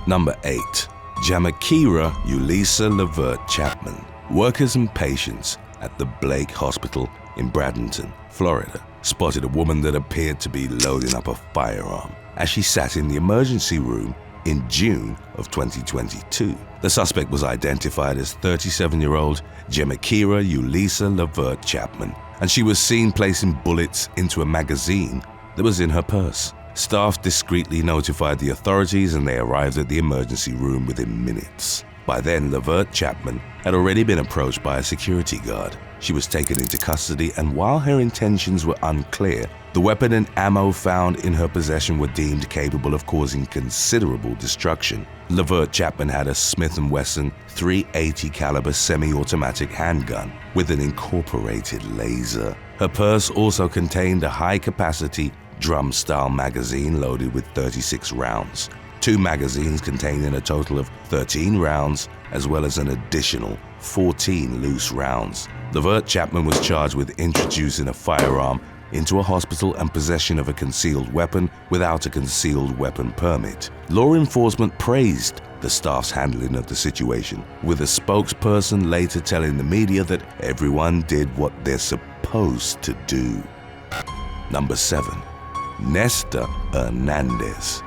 Number 8. Jamakira Ulisa Levert Chapman. Workers and patients at the Blake Hospital in Bradenton, Florida, spotted a woman that appeared to be loading up a firearm as she sat in the emergency room in June of 2022. The suspect was identified as 37-year-old Jamakira Ulisa Levert Chapman, and she was seen placing bullets into a magazine that was in her purse. Staff discreetly notified the authorities and they arrived at the emergency room within minutes. By then, Levert Chapman had already been approached by a security guard. She was taken into custody, and while her intentions were unclear, the weapon and ammo found in her possession were deemed capable of causing considerable destruction. Levert Chapman had a Smith & Wesson .380 caliber semi-automatic handgun with an incorporated laser. Her purse also contained a high-capacity drum-style magazine loaded with 36 rounds. 2 magazines containing a total of 13 rounds, as well as an additional 14 loose rounds. Levert Chapman was charged with introducing a firearm into a hospital and possession of a concealed weapon without a concealed weapon permit. Law enforcement praised the staff's handling of the situation, with a spokesperson later telling the media that everyone did what they're supposed to do. Number 7. Nesta Hernandez.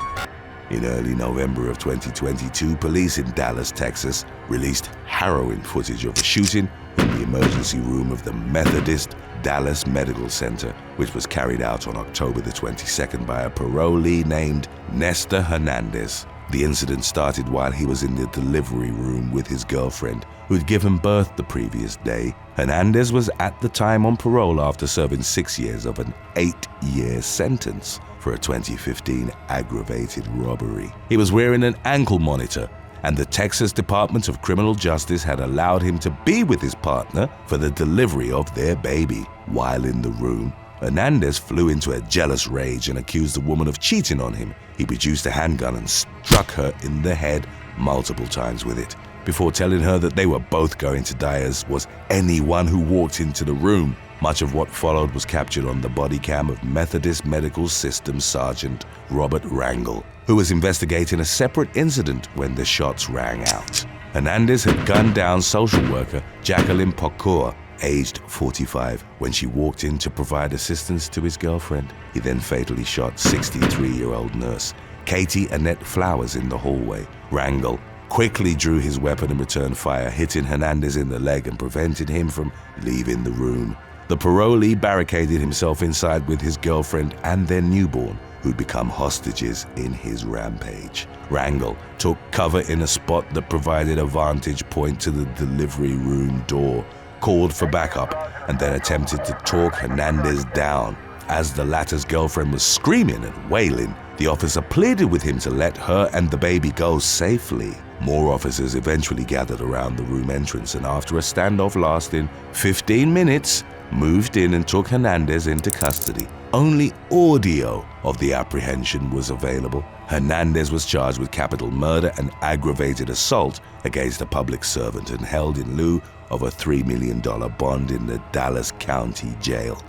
In early November of 2022, police in Dallas, Texas, released harrowing footage of a shooting in the emergency room of the Methodist Dallas Medical Center, which was carried out on October the 22nd by a parolee named Nesta Hernandez. The incident started while he was in the delivery room with his girlfriend, who had given birth the previous day. Hernandez was at the time on parole after serving 6 years of an 8-year sentence for a 2015 aggravated robbery. He was wearing an ankle monitor, and the Texas Department of Criminal Justice had allowed him to be with his partner for the delivery of their baby. While in the room, Hernandez flew into a jealous rage and accused the woman of cheating on him. He produced a handgun and struck her in the head multiple times with it, before telling her that they were both going to die, as was anyone who walked into the room. Much of what followed was captured on the body cam of Methodist Medical System Sergeant Robert Rangel, who was investigating a separate incident when the shots rang out. Hernandez had gunned down social worker Jacqueline Pocor, aged 45, when she walked in to provide assistance to his girlfriend. He then fatally shot 63-year-old nurse Katie Annette Flowers in the hallway. Rangel quickly drew his weapon and returned fire, hitting Hernandez in the leg and prevented him from leaving the room. The parolee barricaded himself inside with his girlfriend and their newborn, who'd become hostages in his rampage. Rangel took cover in a spot that provided a vantage point to the delivery room door, called for backup, and then attempted to talk Hernandez down. As the latter's girlfriend was screaming and wailing, the officer pleaded with him to let her and the baby go safely. More officers eventually gathered around the room entrance, and after a standoff lasting 15 minutes, moved in and took Hernandez into custody. Only audio of the apprehension was available. Hernandez was charged with capital murder and aggravated assault against a public servant and held in lieu of a $3 million bond in the Dallas County Jail.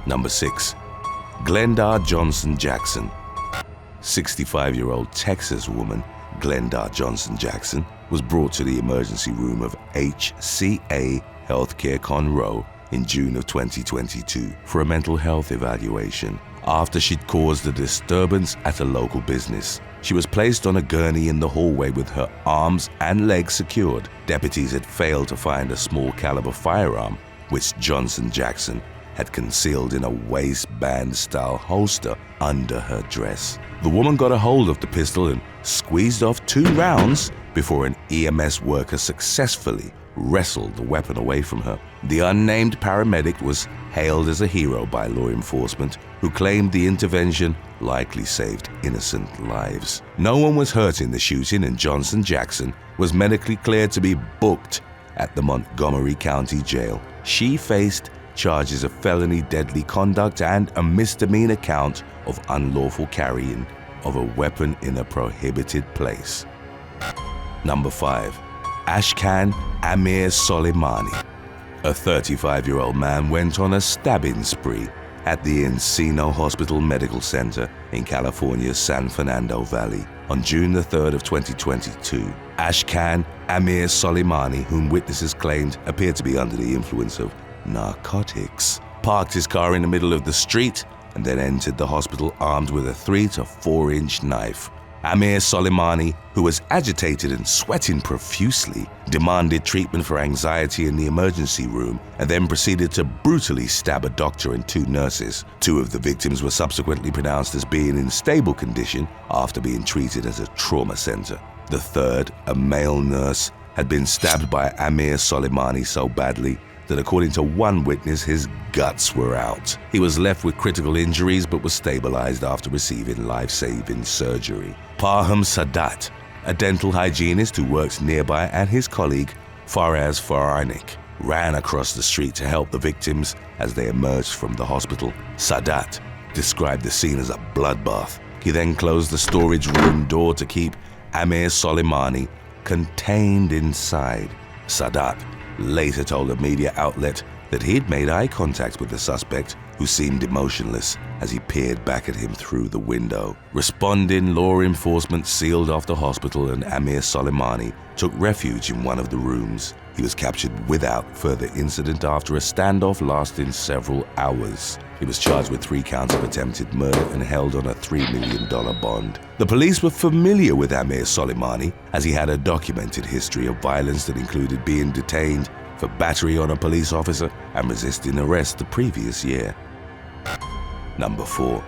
Number 6. Glenda Johnson Jackson. 65-year-old Texas woman Glenda Johnson Jackson was brought to the emergency room of HCA Healthcare Conroe in June of 2022 for a mental health evaluation after she'd caused a disturbance at a local business. She was placed on a gurney in the hallway with her arms and legs secured. Deputies had failed to find a small caliber firearm, which Johnson Jackson had concealed in a waistband-style holster under her dress. The woman got a hold of the pistol and squeezed off 2 rounds before an EMS worker successfully wrestled the weapon away from her. The unnamed paramedic was hailed as a hero by law enforcement, who claimed the intervention likely saved innocent lives. No one was hurt in the shooting, and Johnson Jackson was medically cleared to be booked at the Montgomery County Jail. She faced charges of felony deadly conduct and a misdemeanor count of unlawful carrying of a weapon in a prohibited place. Number 5. Ashkan Amir Soleimani. A 35-year-old man went on a stabbing spree at the Encino Hospital Medical Center in California's San Fernando Valley. On June the 3rd of 2022, Ashkan Amir Soleimani, whom witnesses claimed appeared to be under the influence of narcotics, parked his car in the middle of the street and then entered the hospital armed with a 3 to 4 inch knife. Amir Soleimani, who was agitated and sweating profusely, demanded treatment for anxiety in the emergency room and then proceeded to brutally stab a doctor and 2 nurses. 2 of the victims were subsequently pronounced as being in stable condition after being treated as a trauma center. The 3rd, a male nurse, had been stabbed by Amir Soleimani so badly that according to one witness, his guts were out. He was left with critical injuries but was stabilized after receiving life-saving surgery. Parham Sadat, a dental hygienist who works nearby, and his colleague, Faraz Fararnik, ran across the street to help the victims as they emerged from the hospital. Sadat described the scene as a bloodbath. He then closed the storage room door to keep Amir Soleimani contained inside. Sadat later told a media outlet that he'd made eye contact with the suspect, who seemed emotionless as he peered back at him through the window. Responding law enforcement sealed off the hospital and Amir Soleimani took refuge in one of the rooms. He was captured without further incident after a standoff lasting several hours. He was charged with 3 counts of attempted murder and held on a $3 million bond. The police were familiar with Amir Soleimani as he had a documented history of violence that included being detained for battery on a police officer and resisting arrest the previous year. Number 4.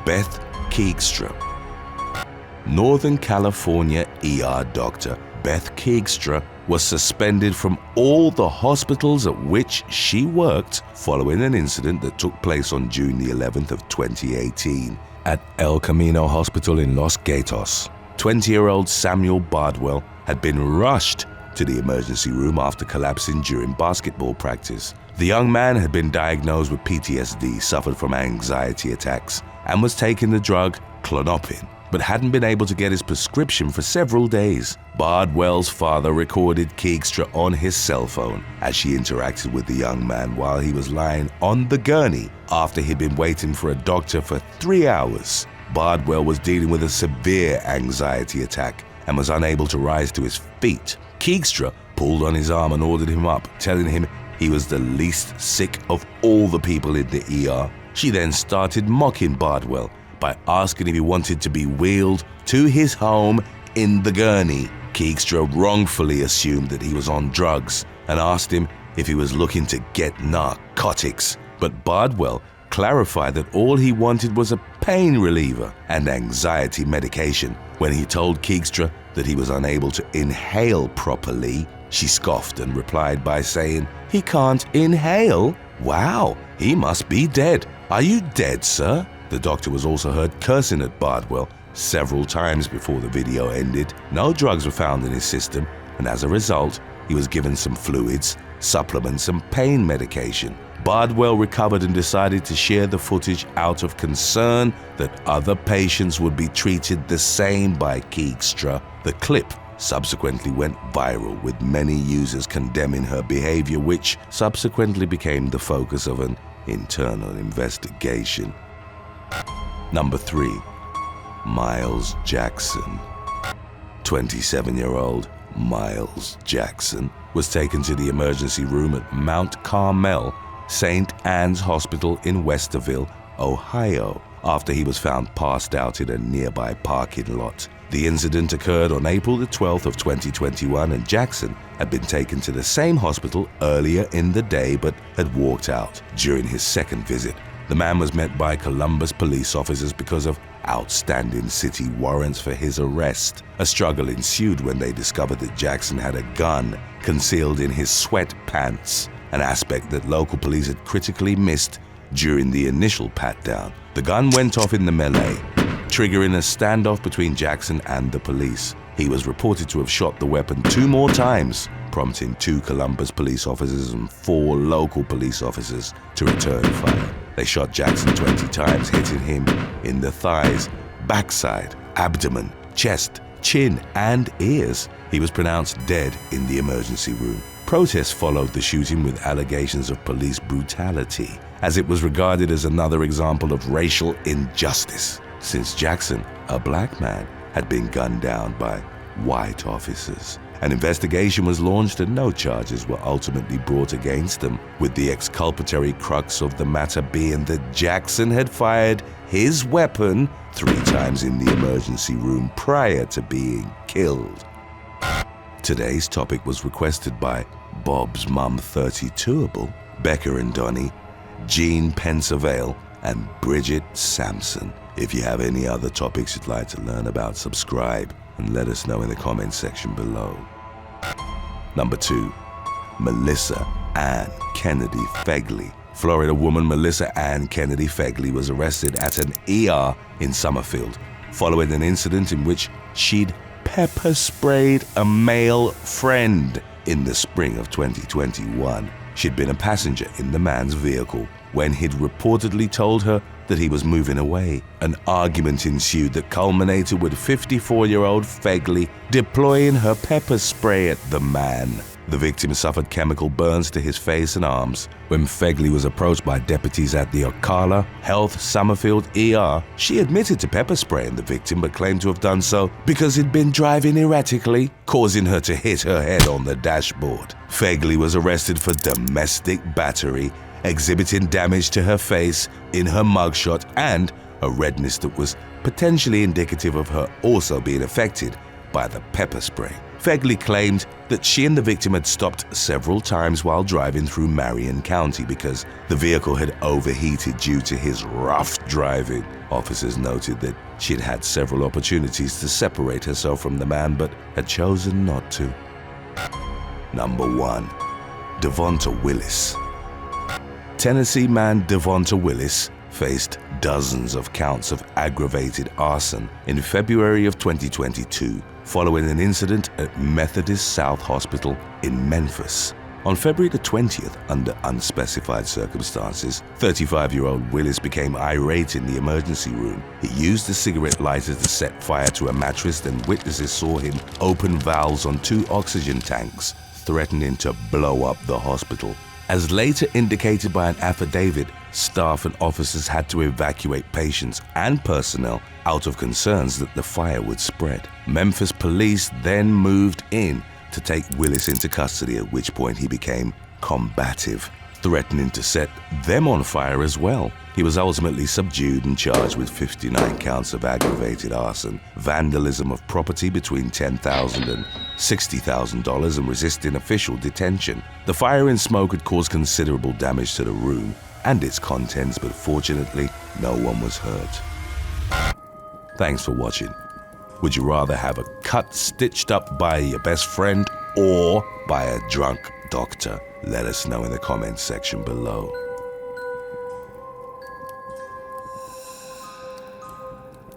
Beth Keegstra. Northern California ER doctor Beth Keegstra was suspended from all the hospitals at which she worked following an incident that took place on June the 11th of 2018 at El Camino Hospital in Los Gatos. 20-year-old Samuel Bardwell had been rushed to the emergency room after collapsing during basketball practice. The young man had been diagnosed with PTSD, suffered from anxiety attacks, and was taking the drug Klonopin, but hadn't been able to get his prescription for several days. Bardwell's father recorded Keegstra on his cell phone as she interacted with the young man while he was lying on the gurney after he'd been waiting for a doctor for 3 hours. Bardwell was dealing with a severe anxiety attack and was unable to rise to his feet. Keegstra pulled on his arm and ordered him up, telling him he was the least sick of all the people in the ER. She then started mocking Bardwell by asking if he wanted to be wheeled to his home in the gurney. Keegstra wrongfully assumed that he was on drugs and asked him if he was looking to get narcotics, but Bardwell clarified that all he wanted was a pain reliever and anxiety medication. When he told Keegstra that he was unable to inhale properly, she scoffed and replied by saying, "He can't inhale? Wow, he must be dead. Are you dead, sir?" The doctor was also heard cursing at Bardwell several times before the video ended. No drugs were found in his system, and as a result, he was given some fluids, supplements, and pain medication. Bardwell recovered and decided to share the footage out of concern that other patients would be treated the same by Keegstra. The clip subsequently went viral, with many users condemning her behavior, which subsequently became the focus of an internal investigation. Number 3. Miles Jackson. 27-year-old Miles Jackson was taken to the emergency room at Mount Carmel St. Anne's Hospital in Westerville, Ohio, after he was found passed out in a nearby parking lot. The incident occurred on April the 12th of 2021, and Jackson had been taken to the same hospital earlier in the day but had walked out. During his second visit, the man was met by Columbus police officers because of outstanding city warrants for his arrest. A struggle ensued when they discovered that Jackson had a gun concealed in his sweatpants, an aspect that local police had critically missed during the initial pat-down. The gun went off in the melee, triggering a standoff between Jackson and the police. He was reported to have shot the weapon 2 more times, prompting 2 Columbus police officers and 4 local police officers to return fire. They shot Jackson 20 times, hitting him in the thighs, backside, abdomen, chest, chin, and ears. He was pronounced dead in the emergency room. Protests followed the shooting with allegations of police brutality, as it was regarded as another example of racial injustice. Since Jackson, a black man, had been gunned down by white officers. An investigation was launched and no charges were ultimately brought against them, with the exculpatory crux of the matter being that Jackson had fired his weapon 3 times in the emergency room prior to being killed. Today's topic was requested by Bob's Mum 32able, Becca and Donnie, Jean Pensavale, and Bridget Sampson. If you have any other topics you'd like to learn about, subscribe and let us know in the comments section below. Number 2. Melissa Ann Kennedy Fegley. Florida woman Melissa Ann Kennedy Fegley was arrested at an ER in Summerfield following an incident in which she'd pepper sprayed a male friend in the spring of 2021. She'd been a passenger in the man's vehicle when he'd reportedly told her that he was moving away. An argument ensued that culminated with 54-year-old Fegley deploying her pepper spray at the man. The victim suffered chemical burns to his face and arms. When Fegley was approached by deputies at the Ocala Health Summerfield ER, she admitted to pepper spraying the victim but claimed to have done so because he'd been driving erratically, causing her to hit her head on the dashboard. Fegley was arrested for domestic battery, exhibiting damage to her face in her mugshot and a redness that was potentially indicative of her also being affected by the pepper spray. Fegley claimed that she and the victim had stopped several times while driving through Marion County because the vehicle had overheated due to his rough driving. Officers noted that she'd had several opportunities to separate herself from the man but had chosen not to. Number 1. Devonta Willis. Tennessee man Devonta Willis faced dozens of counts of aggravated arson in February of 2022 following an incident at Methodist South Hospital in Memphis. On February the 20th, under unspecified circumstances, 35-year-old Willis became irate in the emergency room. He used a cigarette lighter to set fire to a mattress, then witnesses saw him open valves on 2 oxygen tanks, threatening to blow up the hospital. As later indicated by an affidavit, staff and officers had to evacuate patients and personnel out of concerns that the fire would spread. Memphis police then moved in to take Willis into custody, at which point he became combative, threatening to set them on fire as well. He was ultimately subdued and charged with 59 counts of aggravated arson, vandalism of property between $10,000 and $60,000, and resisting official detention. The fire and smoke had caused considerable damage to the room and its contents, but fortunately, no one was hurt. Thanks for watching. Would you rather have a cut stitched up by your best friend or by a drunk doctor? Let us know in the comments section below.